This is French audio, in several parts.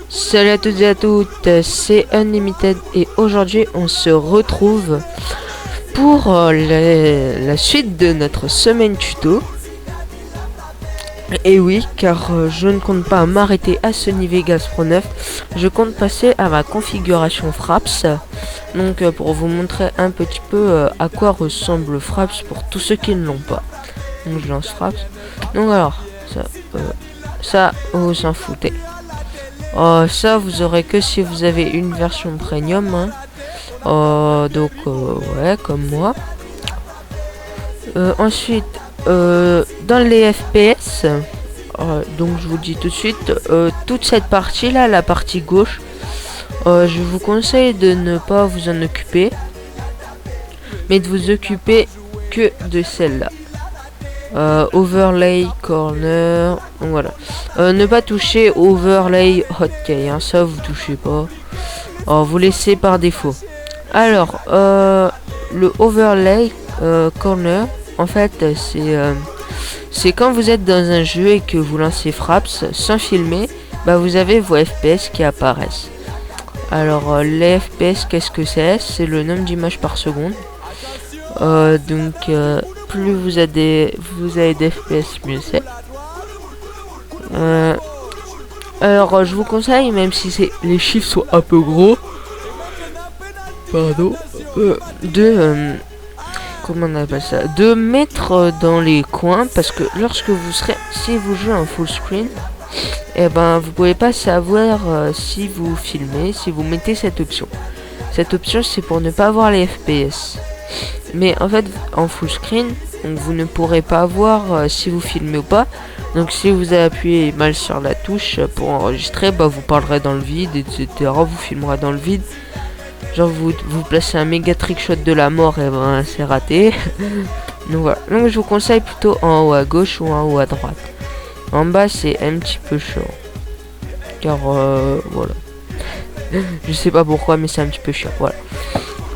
Salut à toutes et à toutes, c'est Unlimited et aujourd'hui on se retrouve pour la suite de notre semaine tuto. Et oui, car je ne compte pas m'arrêter à ce niveau Vegas Pro 9, je compte passer à ma configuration Fraps. Donc pour vous montrer un petit peu à quoi ressemble Fraps pour tous ceux qui ne l'ont pas. Donc je lance Fraps. Donc alors, ça vous s'en foutez. Ça vous aurez que si vous avez une version premium, hein. Donc ouais, comme moi. Ensuite dans les FPS, donc je vous dis tout de suite, toute cette partie là, la partie gauche, je vous conseille de ne pas vous en occuper, mais de vous occuper que de celle-là. Overlay corner, donc voilà. Ne pas toucher overlay hotkey, hein, ça vous touchez pas. Vous laissez par défaut. Alors le overlay corner, en fait c'est quand vous êtes dans un jeu et que vous lancez Fraps sans filmer, bah vous avez vos FPS qui apparaissent. Alors les FPS, qu'est-ce que c'est le nombre d'images par seconde. Donc plus vous avez des FPS, mieux c'est. Alors je vous conseille, même si les chiffres sont un peu gros, pardon, comment on appelle ça, de mettre dans les coins, parce que lorsque si vous jouez en full screen, et ben vous pouvez pas savoir si vous filmez, si vous mettez cette option. Cette option c'est pour ne pas voir les FPS. Mais en fait en full screen, donc vous ne pourrez pas voir si vous filmez ou pas. Donc si vous avez appuyé mal sur la touche pour enregistrer, bah vous parlerez dans le vide, etc. Vous filmerez dans le vide. Genre vous placez un méga trickshot de la mort, et ben c'est raté. Donc voilà. Donc je vous conseille plutôt en haut à gauche ou en haut à droite. En bas c'est un petit peu chiant. Car voilà. Je sais pas pourquoi, mais c'est un petit peu chiant. Voilà.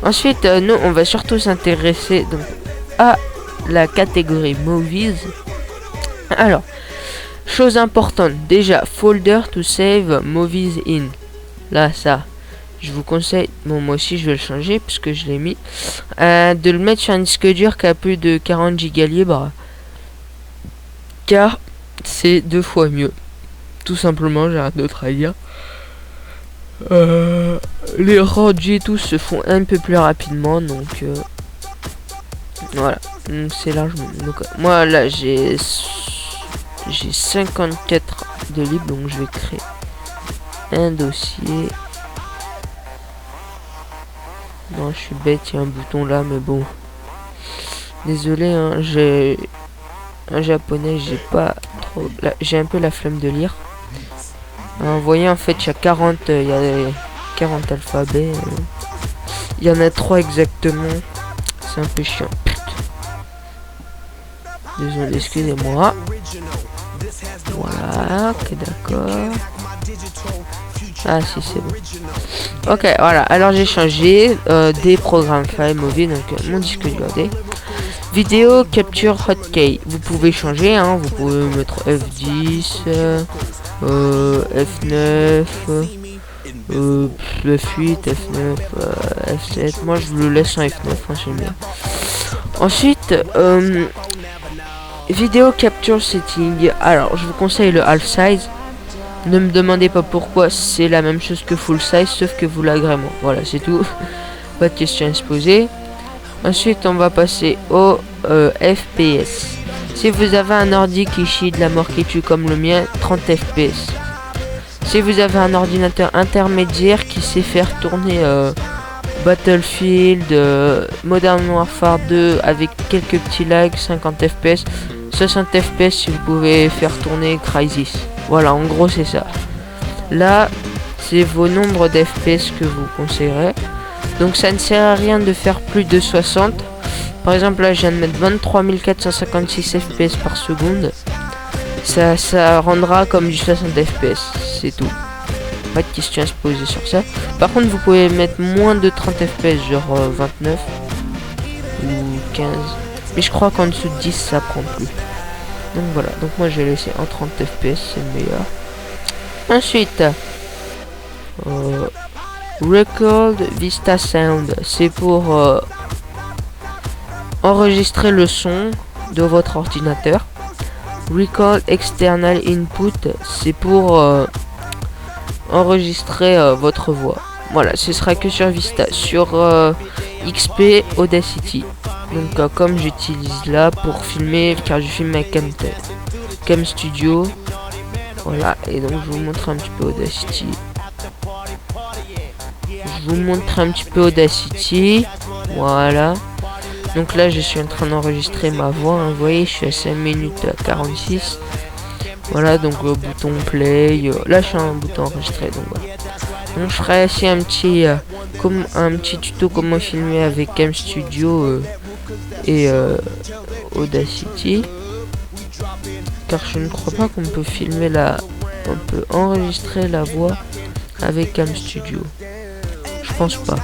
Ensuite, nous, on va surtout s'intéresser donc à la catégorie Movies. Alors, chose importante, déjà, folder to save Movies in. Là, ça, je vous conseille, bon, moi aussi, je vais le changer, puisque je l'ai mis, de le mettre sur un disque dur qui a plus de 40 Go libre. Car c'est 2 fois mieux. Tout simplement, j'ai rien d'autre à dire. Les rendus et tout se font un peu plus rapidement, donc voilà, donc c'est largement. Donc moi là j'ai 54 de libre, donc je vais créer un dossier. Non, je suis bête, il y a un bouton là, mais bon, désolé, hein, j'ai un japonais, j'ai un peu la flemme de lire. Vous voyez, en fait, il y a 40 alphabets. Il y en a 3 exactement. C'est un peu chiant. Désolé, excusez-moi. Voilà, ok, d'accord. Ah si, c'est bon. Ok, voilà. Alors j'ai changé des programmes file mobile, donc mon disque dur D. Vidéo capture hotkey. Vous pouvez changer, hein. Vous pouvez mettre F10. F9, F8, F9, F7. Moi je le laisse en F9, hein, j'aime bien. Ensuite, vidéo capture setting. Alors je vous conseille le half size. Ne me demandez pas pourquoi, c'est la même chose que full size, sauf que vous l'agrément. Voilà, c'est tout. Pas de question à se poser. Ensuite, on va passer au FPS. Si vous avez un ordi qui chie de la mort qui tue comme le mien, 30 FPS. Si vous avez un ordinateur intermédiaire qui sait faire tourner Battlefield, Modern Warfare 2 avec quelques petits lags, 50 FPS, 60 FPS si vous pouvez faire tourner Crysis. Voilà, en gros c'est ça. Là, c'est vos nombres d'FPS que vous conseillerez. Donc ça ne sert à rien de faire plus de 60. Par exemple là je viens de mettre 23 456 FPS par seconde. Ça rendra comme du 60 FPS, c'est tout. Pas de question à se poser sur ça. Par contre vous pouvez mettre moins de 30 FPS, genre 29 ou 15. Mais je crois qu'en dessous de 10 ça prend plus. Donc voilà, donc moi j'ai laissé en 30 FPS, c'est le meilleur. Ensuite, Record Vista Sound, c'est pour enregistrer le son de votre ordinateur. Record External Input, c'est pour enregistrer votre voix. Voilà, ce sera que sur Vista. Sur XP Audacity. Donc comme j'utilise là pour filmer, car je filme avec Cam Studio. Voilà, et donc je vous montre un petit peu Audacity. Je vous montre un petit peu Audacity. Voilà. Donc là je suis en train d'enregistrer ma voix, hein. Vous voyez, je suis à 5 minutes 46. Voilà, donc bouton play. Là je suis un bouton enregistrer, donc voilà. Donc je ferai aussi un petit tuto comment filmer avec Cam Studio et Audacity. Car je ne crois pas qu'on peut filmer on peut enregistrer la voix avec Cam Studio. Je pense pas.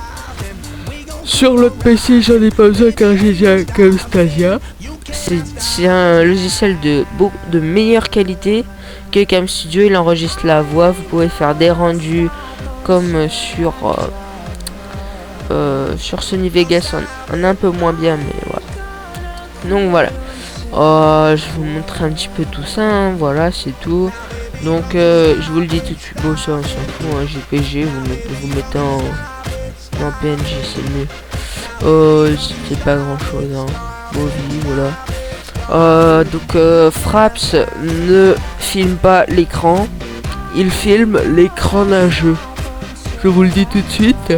Sur l'autre PC, j'en ai pas besoin car j'ai déjà Camtasia. C'est un logiciel de meilleure qualité que Cam Studio. Il enregistre la voix. Vous pouvez faire des rendus comme sur Sony Vegas en un peu moins bien, mais voilà. Donc voilà. Je vais vous montrer un petit peu tout ça. Hein. Voilà, c'est tout. Donc je vous le dis tout de suite. Bon, ça on s'en fout. Hein. JPG, vous mettez en PNG, c'est mieux. C'est pas grand chose. Hein. Movie, voilà. Donc Fraps ne filme pas l'écran. Il filme l'écran d'un jeu. Je vous le dis tout de suite.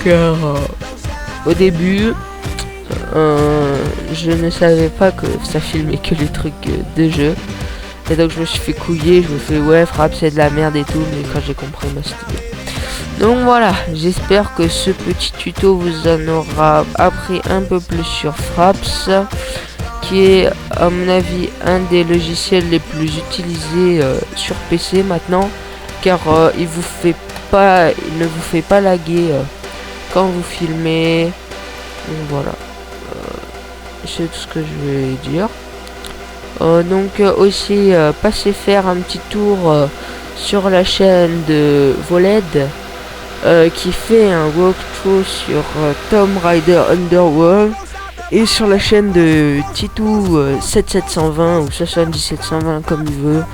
Car au début, je ne savais pas que ça filmait que les trucs de jeu. Et donc je me suis fait couiller, je me fais ouais Fraps c'est de la merde et tout, mais quand j'ai compris ma c'était. Donc voilà, j'espère que ce petit tuto vous en aura appris un peu plus sur Fraps, qui est à mon avis un des logiciels les plus utilisés sur PC maintenant, car il ne vous fait pas laguer quand vous filmez. Donc voilà, c'est tout ce que je vais dire. Donc aussi passez faire un petit tour sur la chaîne de Voled qui fait un walkthrough sur Tomb Raider Underworld, et sur la chaîne de Titou 7720 ou 7720 comme il veut.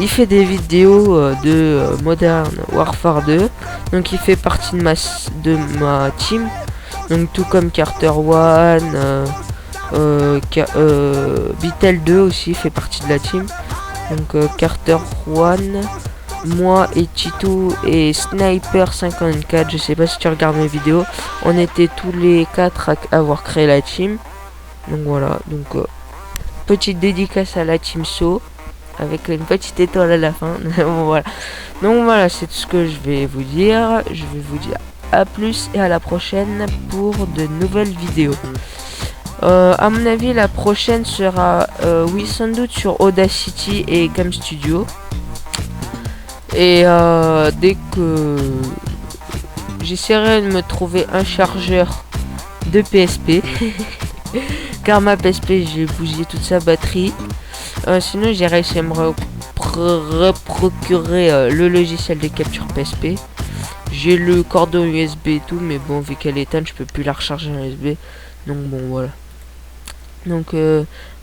Il fait des vidéos de Modern Warfare 2, donc il fait partie de ma team. Donc tout comme Carter One, Bitel 2 aussi fait partie de la team. Donc Carter One, moi et Tito et Sniper 54, je sais pas si tu regardes mes vidéos, on était tous les 4 à avoir créé la team. Donc voilà, donc petite dédicace à la team So avec une petite étoile à la fin. Voilà. Donc voilà, c'est tout ce que je vais vous dire. Je vais vous dire à plus et à la prochaine pour de nouvelles vidéos. À mon avis, la prochaine sera oui sans doute sur Audacity et Cam Studio. Et dès que j'essaierai de me trouver un chargeur de PSP car ma PSP j'ai bousillé toute sa batterie. Sinon j'ai réussi à me procurer le logiciel de capture PSP. J'ai le cordon USB et tout, mais bon, vu qu'elle est éteinte, je peux plus la recharger en USB. Donc bon, voilà. Donc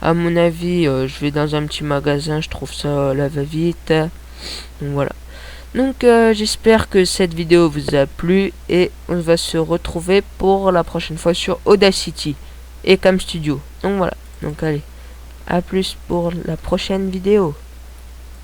à mon avis, je vais dans un petit magasin, je trouve ça là va-vite. Donc voilà. Donc j'espère que cette vidéo vous a plu, et on va se retrouver pour la prochaine fois sur Audacity et Cam Studio. Donc voilà. Donc allez, à plus pour la prochaine vidéo.